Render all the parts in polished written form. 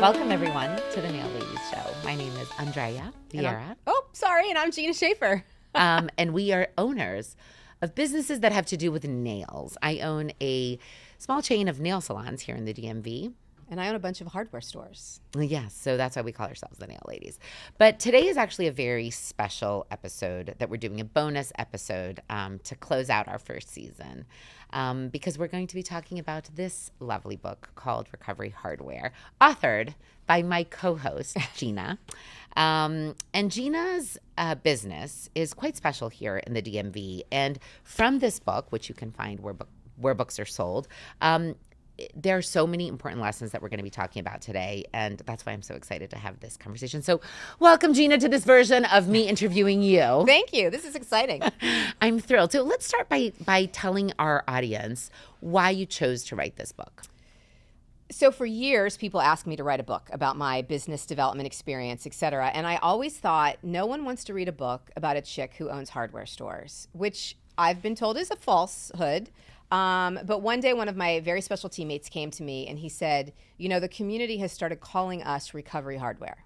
Welcome, everyone, to the Nail Ladies Show. My name is Andrea Vieira. And I'm Gina Schaefer. And we are owners of businesses that have to do with nails. I own a small chain of nail salons here in the DMV. And I own a bunch of hardware stores. Yes, so that's why we call ourselves the Nail Ladies. But today is actually a very special episode that we're doing, a bonus episode to close out our first season. Because we're going to be talking about this lovely book called Recovery Hardware, authored by my co-host, Gina. And Gina's business is quite special here in the DMV. And from this book, which you can find where books are sold, there are so many important lessons that we're going to be talking about today, and that's why I'm so excited to have this conversation. So welcome, Gina, to this version of me interviewing you. Thank you. This is exciting. I'm thrilled. So let's start by telling our audience why you chose to write this book. So for years, people asked me to write a book about my business development experience, et cetera, and I always thought no one wants to read a book about a chick who owns hardware stores, which I've been told is a falsehood. But one day, one of my very special teammates came to me and he said, you know, the community has started calling us Recovery Hardware.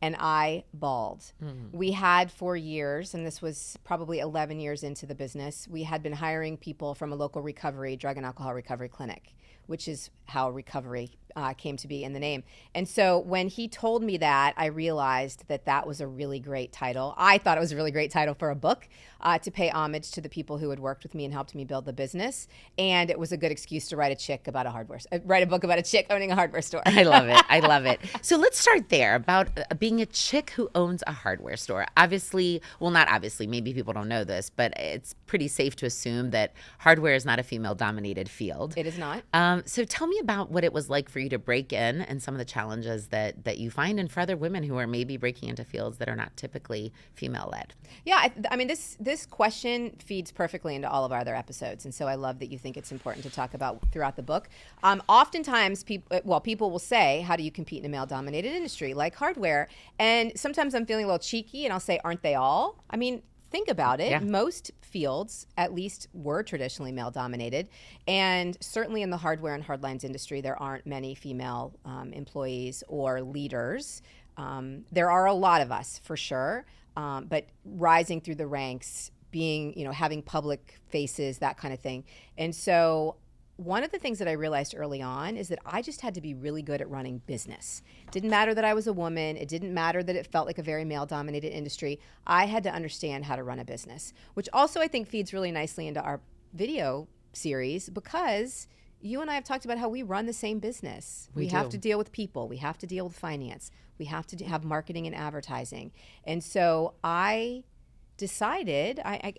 And I bawled. Mm-hmm. We had for years, and this was probably 11 years into the business, we had been hiring people from a local recovery, drug and alcohol recovery clinic, which is how recovery came to be in the name. And so when he told me that, I realized that that was a really great title. I thought it was a really great title for a book to pay homage to the people who had worked with me and helped me build the business. And it was a good excuse to write a book about a chick owning a hardware store. I love it. I love it. So let's start there about being a chick who owns a hardware store. Obviously, well, not obviously, maybe people don't know this, but it's pretty safe to assume that hardware is not a female-dominated field. It is not. So tell me about what it was like for you to break in and some of the challenges that you find, and for other women who are maybe breaking into fields that are not typically female-led. Yeah, I mean, this question feeds perfectly into all of our other episodes, and so I love that you think it's important to talk about throughout the book. Oftentimes, people will say, how do you compete in a male-dominated industry like hardware? And sometimes I'm feeling a little cheeky, and I'll say, aren't they all? I mean, think about it. Yeah. Most fields, at least, were traditionally male-dominated. And certainly in the hardware and hardlines industry, there aren't many female employees or leaders. There are a lot of us, for sure. But rising through the ranks, having public faces, that kind of thing. And so one of the things that I realized early on is that I just had to be really good at running business. It didn't matter that I was a woman. It didn't matter that it felt like a very male-dominated industry. I had to understand how to run a business, which also I think feeds really nicely into our video series, because you and I have talked about how we run the same business. We have to deal with people. We have to deal with finance. We have to have marketing and advertising. And so I decided, I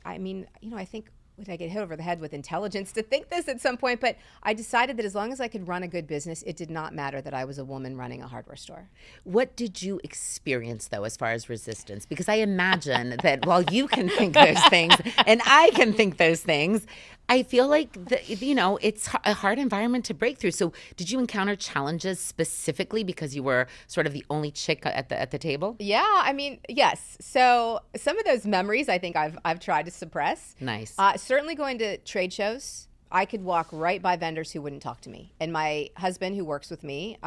think, would I get hit over the head with intelligence to think this at some point? But I decided that as long as I could run a good business, it did not matter that I was a woman running a hardware store. What did you experience, though, as far as resistance? Because I imagine that while you can think those things and I can think those things, I feel like it's a hard environment to break through. So did you encounter challenges specifically because you were sort of the only chick at the table? Yeah, I mean, yes. So some of those memories I think I've tried to suppress. Nice. Certainly going to trade shows. I could walk right by vendors who wouldn't talk to me. And my husband, who works with me,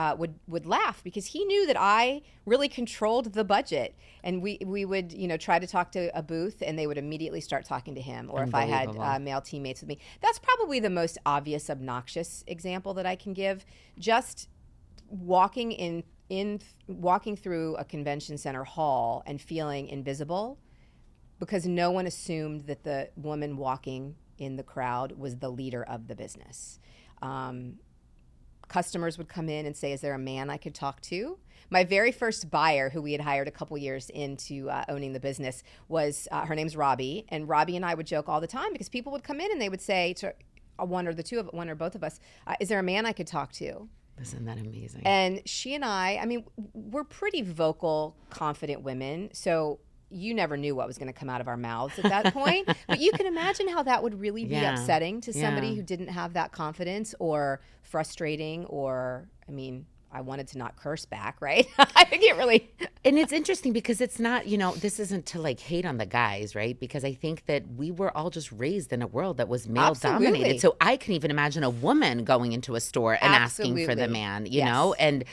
would laugh because he knew that I really controlled the budget. And we would, try to talk to a booth and they would immediately start talking to him. Or if I had male teammates with me. That's probably the most obvious, obnoxious example that I can give. Just walking walking through a convention center hall and feeling invisible because no one assumed that the woman walking in the crowd was the leader of the business. Customers would come in and say, is there a man I could talk to? My very first buyer, who we had hired a couple years into owning the business, was her name's Robbie. And Robbie and I would joke all the time because people would come in and they would say to one or both of us, is there a man I could talk to? Isn't that amazing? And she and I mean, we're pretty vocal, confident women. So you never knew what was going to come out of our mouths at that point. But you can imagine how that would really be upsetting to somebody who didn't have that confidence, or frustrating, or, I wanted to not curse back, right? I think it really. And it's interesting because it's not, this isn't to like hate on the guys, right? Because I think that we were all just raised in a world that was male dominated. Absolutely. So I can even imagine a woman going into a store and asking for the man, you know? And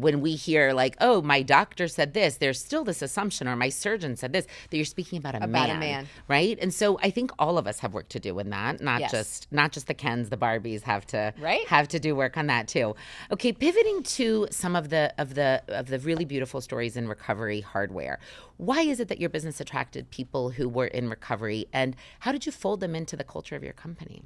when we hear like, oh, my doctor said this, there's still this assumption, or my surgeon said this, that you're speaking about a man. Right? And so I think all of us have work to do in that, not just the Kens, the Barbies have to do work on that too. Okay, pivoting to some of the really beautiful stories in recovery hardware. Why is it that your business attracted people who were in recovery, and how did you fold them into the culture of your company?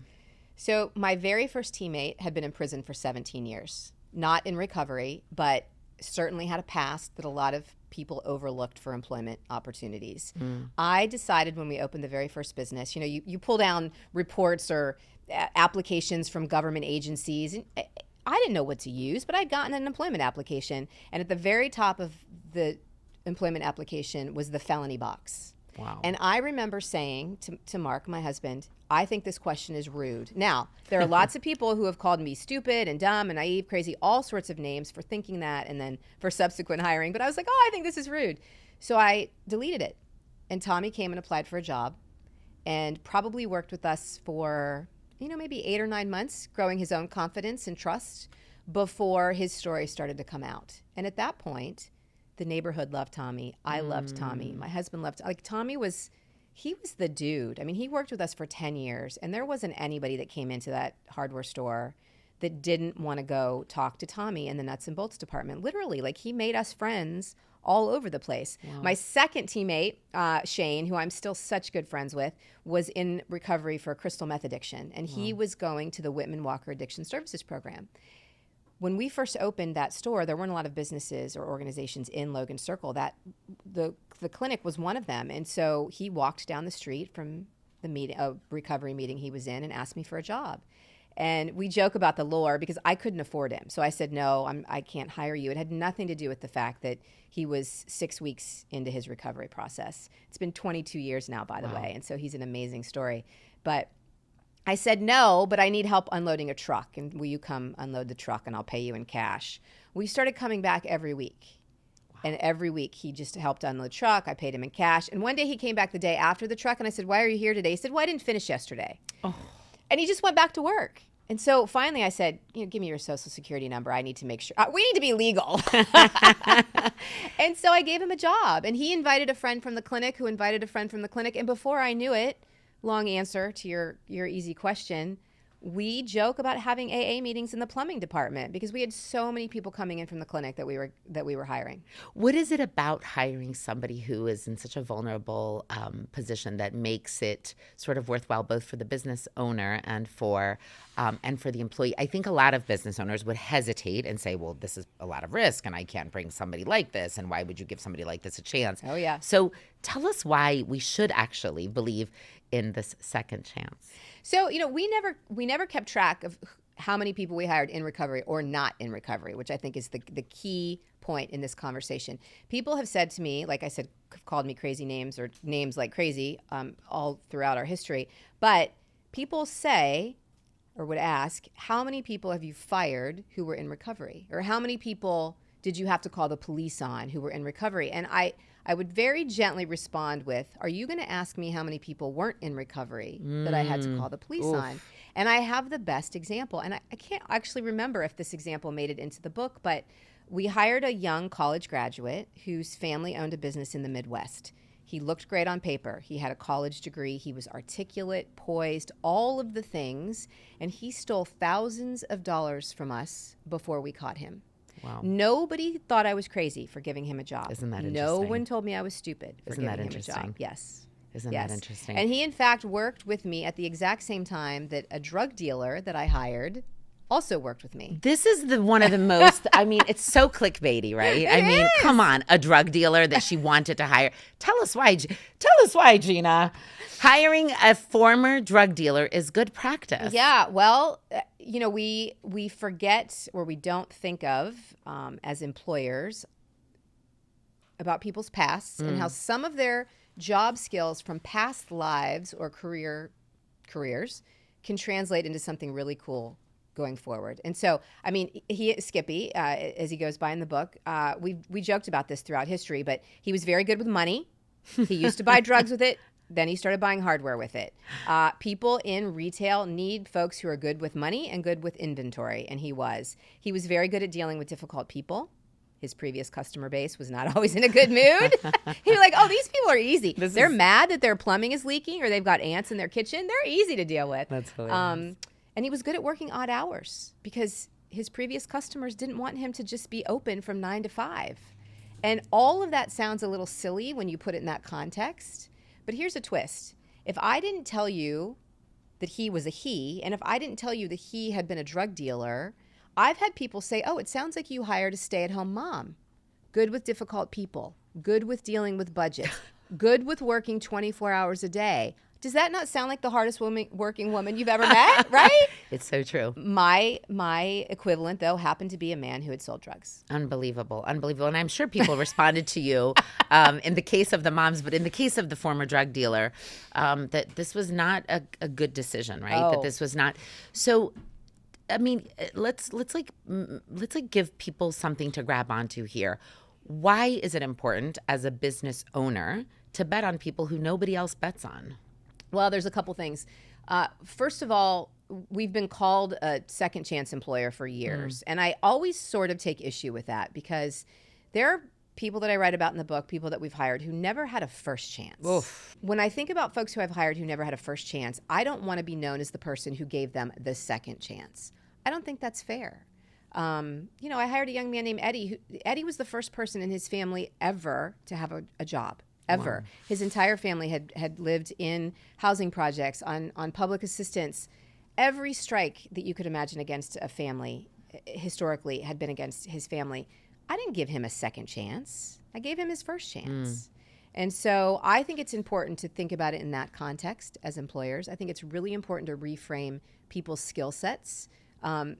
So my very first teammate had been in prison for 17 years, not in recovery, but certainly had a past that a lot of people overlooked for employment opportunities. I decided when we opened the very first business, you pull down reports or applications from government agencies, and I didn't know what to use, but I'd gotten an employment application, and at the very top of the employment application was the felony box. Wow. And I remember saying to Mark, my husband, I think this question is rude. Now, there are lots of people who have called me stupid and dumb and naive, crazy, all sorts of names for thinking that and then for subsequent hiring. But I was like, I think this is rude. So I deleted it. And Tommy came and applied for a job and probably worked with us for, maybe 8 or 9 months, growing his own confidence and trust before his story started to come out. And at that point, the neighborhood loved Tommy. I loved Tommy. My husband loved, Tommy was the dude. I mean, he worked with us for 10 years, and there wasn't anybody that came into that hardware store that didn't want to go talk to Tommy in the nuts and bolts department. Literally, he made us friends all over the place. Wow. My second teammate, Shane, who I'm still such good friends with, was in recovery for crystal meth addiction, and he was going to the Whitman Walker Addiction Services Program. When we first opened that store, there weren't a lot of businesses or organizations in Logan Circle. That the clinic was one of them, and so he walked down the street from the recovery meeting he was in and asked me for a job. And we joke about the lure because I couldn't afford him, so I said no, I can't hire you. It had nothing to do with the fact that he was 6 weeks into his recovery process. It's been 22 years now, by the way, and so he's an amazing story. But I said, no, but I need help unloading a truck. And will you come unload the truck and I'll pay you in cash? We started coming back every week. Wow. And every week he just helped unload the truck. I paid him in cash. And one day he came back the day after the truck and I said, why are you here today? He said, well, I didn't finish yesterday. Oh. And he just went back to work. And so finally I said, give me your social security number. I need to make sure. We need to be legal. And so I gave him a job. And he invited a friend from the clinic who invited a friend from the clinic. And before I knew it, long answer to your easy question, we joke about having AA meetings in the plumbing department because we had so many people coming in from the clinic that we were hiring. What is it about hiring somebody who is in such a vulnerable position that makes it sort of worthwhile both for the business owner and for the employee? I think a lot of business owners would hesitate and say, well, this is a lot of risk and I can't bring somebody like this, and why would you give somebody like this a chance? Oh, yeah. So tell us why we should actually believe in this second chance. So, we never kept track of how many people we hired in recovery or not in recovery, which I think is the key point in this conversation. People have said to me, like I said, called me crazy names or names like crazy all throughout our history. But people say or would ask, how many people have you fired who were in recovery? Or how many people did you have to call the police on who were in recovery? And I would very gently respond with, are you going to ask me how many people weren't in recovery that I had to call the police on? And I have the best example. And I can't actually remember if this example made it into the book, but we hired a young college graduate whose family owned a business in the Midwest. He looked great on paper. He had a college degree. He was articulate, poised, all of the things. And he stole thousands of dollars from us before we caught him. Wow. Nobody thought I was crazy for giving him a job. Isn't that interesting? No one told me I was stupid for giving him a job. Yes. Isn't that interesting? And he, in fact, worked with me at the exact same time that a drug dealer that I hired also worked with me. This is one of the most, it's so clickbaity, right? It is. Come on, a drug dealer that she wanted to hire. Tell us why, Gina. Hiring a former drug dealer is good practice. Yeah, well, we forget or we don't think of as employers about people's pasts and how some of their job skills from past lives or careers can translate into something really cool going forward. And so, I mean, Skippy, as he goes by in the book, we joked about this throughout history, but he was very good with money. He used to buy drugs with it. Then he started buying hardware with it. People in retail need folks who are good with money and good with inventory, and he was. He was very good at dealing with difficult people. His previous customer base was not always in a good mood. He was like, oh, these people are easy. They're mad that their plumbing is leaking or they've got ants in their kitchen. They're easy to deal with. That's hilarious. And he was good at working odd hours because his previous customers didn't want him to just be open from 9 to 5. And all of that sounds a little silly when you put it in that context. But here's a twist. If I didn't tell you that he was a he, and if I didn't tell you that he had been a drug dealer, I've had people say, oh, it sounds like you hired a stay-at-home mom. Good with difficult people. Good with dealing with budget. Good with working 24 hours a day. Does that not sound like the hardest working woman you've ever met, right? It's so true. My equivalent, though, happened to be a man who had sold drugs. Unbelievable. And I'm sure people responded to you in the case of the moms, but in the case of the former drug dealer, that this was not a good decision, right? Oh. That this was not. So, I mean, let's give people something to grab onto here. Why is it important as a business owner to bet on people who nobody else bets on? Well, there's a couple things. First of all, we've been called a second chance employer for years. And I always sort of take issue with that because there are people that I write about in the book, people that we've hired who never had a first chance. Oof. When I think about folks who I've hired who never had a first chance, I don't want to be known as the person who gave them the second chance. I don't think that's fair. I hired a young man named Eddie. Eddie was the first person in his family ever to have a job. Ever. Wow. His entire family had lived in housing projects, on public assistance. Every strike that you could imagine against a family historically had been against his family. I didn't give him a second chance. I gave him his first chance. And so I think it's important to think about it in that context as employers. I think it's really important to reframe people's skill sets. The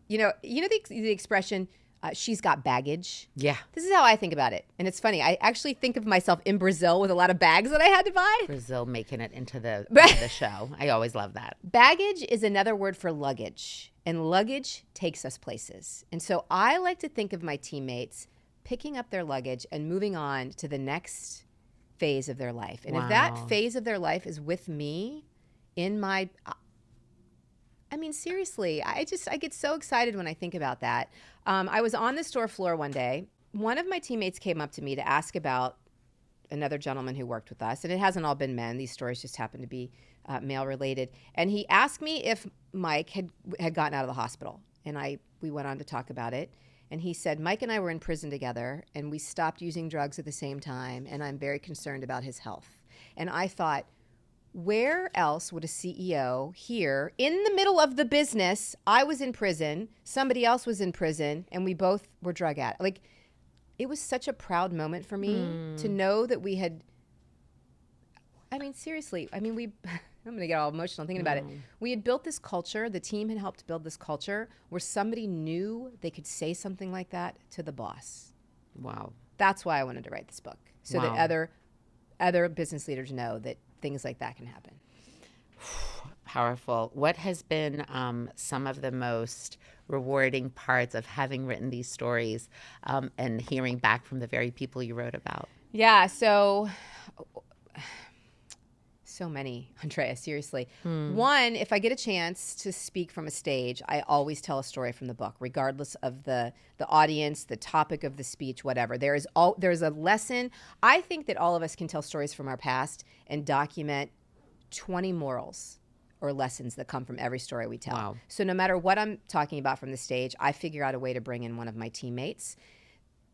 expression, she's got baggage. Yeah. This is how I think about it. And it's funny. I actually think of myself in Brazil with a lot of bags that I had to buy. Brazil making it into the show. I always love that. Baggage is another word for luggage. And luggage takes us places. And so I like to think of my teammates picking up their luggage and moving on to the next phase of their life. And if that phase of their life is with me in my... I mean, seriously, I get so excited when I think about that. I was on the store floor one day. One of my teammates came up to me to ask about another gentleman who worked with us. And it hasn't all been men. These stories just happen to be male related. And he asked me if Mike had gotten out of the hospital. And we went on to talk about it. And he said, Mike and I were in prison together, and we stopped using drugs at the same time. And I'm very concerned about his health. And I thought, where else would a CEO here in the middle of the business? I was in prison, somebody else was in prison, and we both were drug addicts. Like, it was such a proud moment for me to know that we had, I mean, seriously, I'm going to get all emotional thinking about it. We had built this culture, the team had helped build this culture where somebody knew they could say something like that to the boss. Wow. That's why I wanted to write this book, so that other business leaders know that things like that can happen. Powerful. What has been some of the most rewarding parts of having written these stories and hearing back from the very people you wrote about? Yeah, so many, Andrea, seriously. One, if I get a chance to speak from a stage, I always tell a story from the book, regardless of the audience, the topic of the speech, whatever. There's a lesson. I think that all of us can tell stories from our past and document 20 morals or lessons that come from every story we tell. Wow. So no matter what I'm talking about from the stage, I figure out a way to bring in one of my teammates.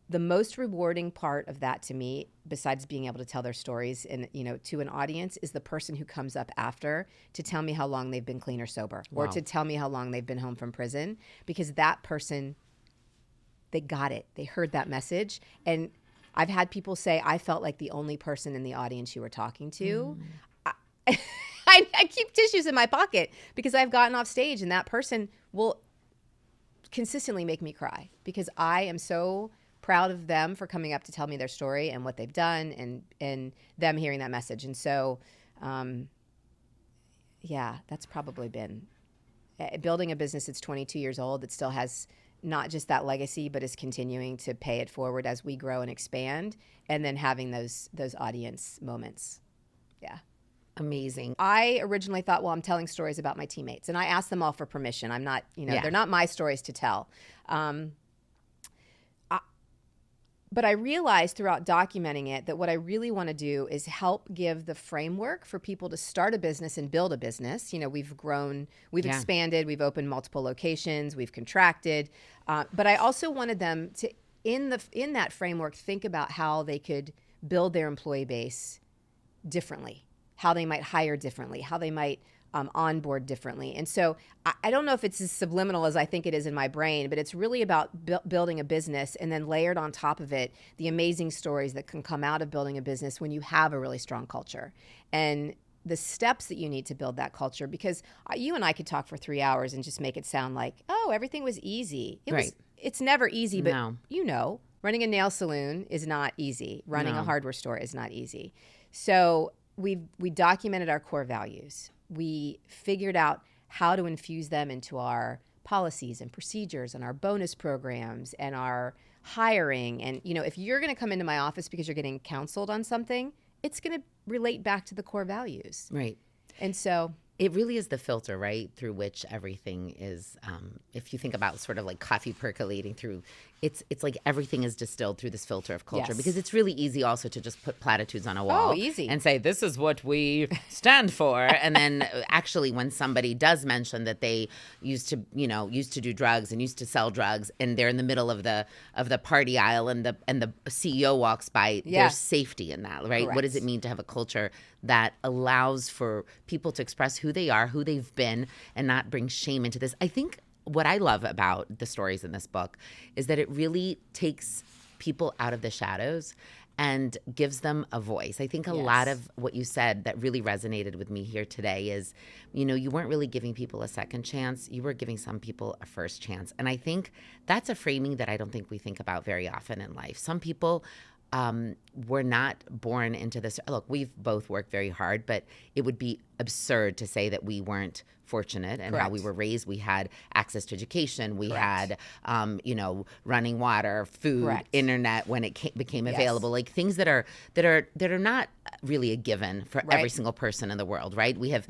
The most rewarding part of that to me, besides being able to tell their stories and to an audience, is the person who comes up after to tell me how long they've been clean or sober, or to tell me how long they've been home from prison, because that person, they got it. They heard that message. And I've had people say, I felt like the only person in the audience you were talking to. I keep tissues in my pocket because I've gotten off stage and that person will consistently make me cry because I am so proud of them for coming up to tell me their story and what they've done and them hearing that message. And so, that's probably been building a business that's 22 years old that still has not just that legacy, but is continuing to pay it forward as we grow and expand, and then having those audience moments. Yeah. Amazing. I originally thought, well, I'm telling stories about my teammates, and I asked them all for permission. I'm not, they're not my stories to tell. But I realized throughout documenting it that what I really want to do is help give the framework for people to start a business and build a business. We've grown, we've expanded, we've opened multiple locations, we've contracted. But I also wanted them to, in that framework, think about how they could build their employee base differently, how they might hire differently, how they might onboard differently. And so I don't know if it's as subliminal as I think it is in my brain, but it's really about building a business, and then layered on top of it, the amazing stories that can come out of building a business when you have a really strong culture, and the steps that you need to build that culture. Because you and I could talk for 3 hours and just make it sound like, oh, everything was easy. It's never easy, but running a nail salon is not easy. Running a hardware store is not easy. So we documented our core values. We figured out how to infuse them into our policies and procedures and our bonus programs and our hiring. And, if you're going to come into my office because you're getting counseled on something, it's going to relate back to the core values. Right. And so it really is the filter, right, through which everything is, if you think about sort of like coffee percolating through, it's like everything is distilled through this filter of culture. Yes. Because it's really easy also to just put platitudes on a wall. Oh, easy. And say, this is what we stand for. And then actually when somebody does mention that they used to do drugs and used to sell drugs, and they're in the middle of the party aisle, and the CEO walks by, there's safety in that, right? Correct. What does it mean to have a culture that allows for people to express who they are, who they've been, and not bring shame into this? I think what I love about the stories in this book is that it really takes people out of the shadows and gives them a voice. I think a lot of what you said that really resonated with me here today is, you weren't really giving people a second chance. You were giving some people a first chance. And I think that's a framing that I don't think we think about very often in life. Some people were not born into this. Look, we've both worked very hard, but it would be absurd to say that we weren't fortunate in how we were raised. We had access to education. We had, running water, food, internet when it became available. Like things that are not really a given for every single person in the world, right? We have,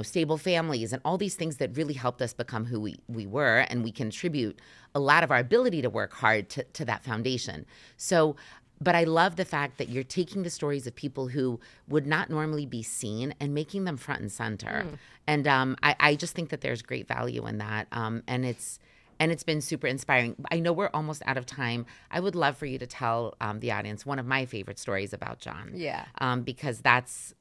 stable families and all these things that really helped us become who we were, and we contribute a lot of our ability to work hard to that foundation. So. But I love the fact that you're taking the stories of people who would not normally be seen and making them front and center. And I just think that there's great value in that. And it's been super inspiring. I know we're almost out of time. I would love for you to tell the audience one of my favorite stories about John. Yeah. Because that's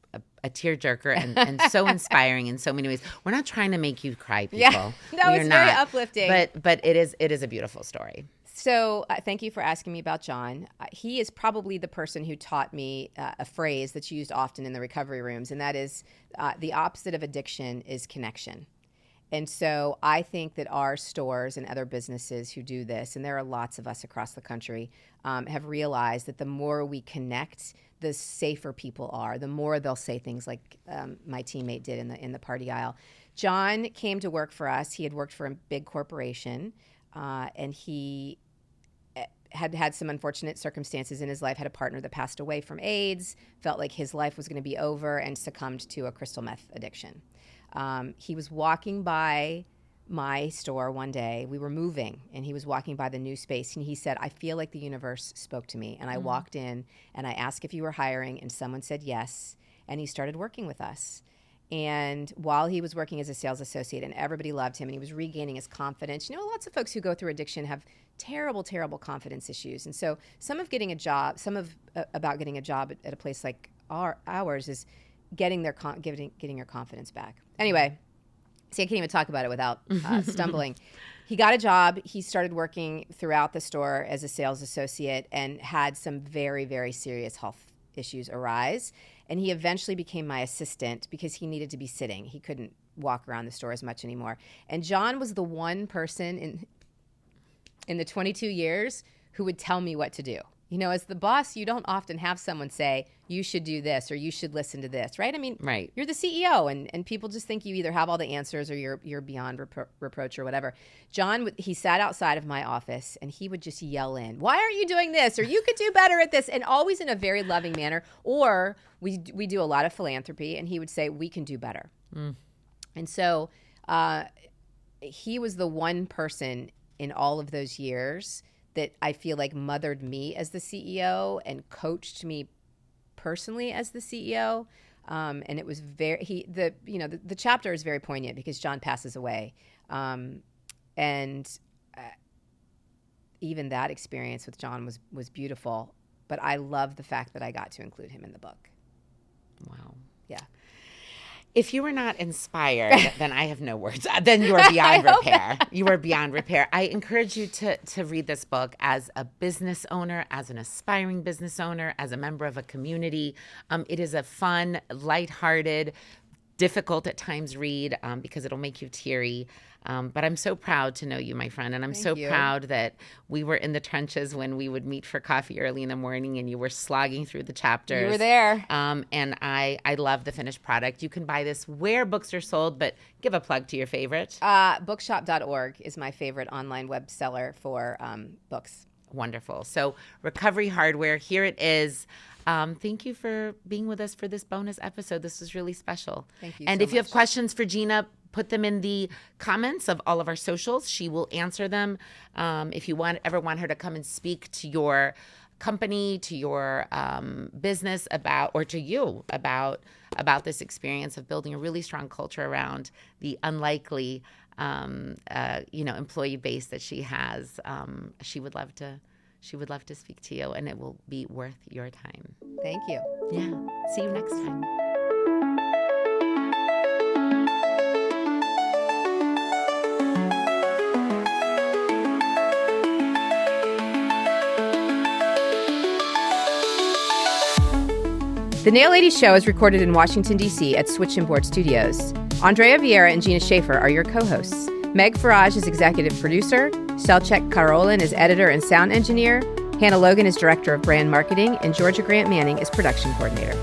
a tearjerker and so inspiring in so many ways. We're not trying to make you cry, people. Yeah. No, it's very uplifting. But it is a beautiful story. So thank you for asking me about John. He is probably the person who taught me a phrase that's used often in the recovery rooms, and that is the opposite of addiction is connection. And so I think that our stores and other businesses who do this, and there are lots of us across the country, have realized that the more we connect, the safer people are, the more they'll say things like my teammate did in the party aisle. John came to work for us. He had worked for a big corporation, and he had some unfortunate circumstances in his life, had a partner that passed away from AIDS, felt like his life was going to be over, and succumbed to a crystal meth addiction. He was walking by my store one day. We were moving, and he was walking by the new space, and he said, I feel like the universe spoke to me. And I walked in, and I asked if you were hiring, and someone said yes, and he started working with us. And while he was working as a sales associate, and everybody loved him, and he was regaining his confidence. Lots of folks who go through addiction have terrible, terrible confidence issues. And so about getting a job at a place like ours is getting your confidence back. Anyway, see, I can't even talk about it without stumbling. He got a job. He started working throughout the store as a sales associate and had some very, very serious health issues arise. And he eventually became my assistant because he needed to be sitting. He couldn't walk around the store as much anymore. And John was the one person in the 22 years who would tell me what to do. You know, as the boss, you don't often have someone say, you should do this or you should listen to this, right? I mean, Right. you're the CEO and people just think you either have all the answers or you're beyond reproach or whatever. John, he sat outside of my office and he would just yell in, why aren't you doing this? Or you could do better at this. And always in a very loving manner. Or we do a lot of philanthropy and he would say, we can do better. And so he was the one person in all of those years that I feel like mothered me as the CEO and coached me personally as the CEO. And it was the chapter is very poignant because John passes away. And even that experience with John was beautiful, but I love the fact that I got to include him in the book. Wow. Yeah. If you were not inspired, then I have no words. Then you are beyond repair. You are beyond repair. I encourage you to read this book as a business owner, as an aspiring business owner, as a member of a community. It is a fun, lighthearted, difficult at times read because it'll make you teary. But I'm so proud to know you, my friend. And I'm so proud that we were in the trenches when we would meet for coffee early in the morning and you were slogging through the chapters. You were there. And I love the finished product. You can buy this where books are sold, but give a plug to your favorite. Bookshop.org is my favorite online web seller for books. Wonderful. So Recovery Hardware, here it is. Thank you for being with us for this bonus episode. This was really special. Thank you And so if you have much. questions for Gina, put them in the comments of all of our socials. She will answer them. If you ever want her to come and speak to your company, to your business or to you about this experience of building a really strong culture around the unlikely employee base that she has, she would love to speak to you, and it will be worth your time. Thank you. Yeah. See you next time. The Nail Ladies show is recorded in Washington, D.C. at Switch and Board Studios. Andrea Vieira and Gina Schaefer are your co-hosts. Meg Farage is executive producer. Selchek Karolin is editor and sound engineer. Hannah Logan is director of brand marketing. And Georgia Grant Manning is production coordinator.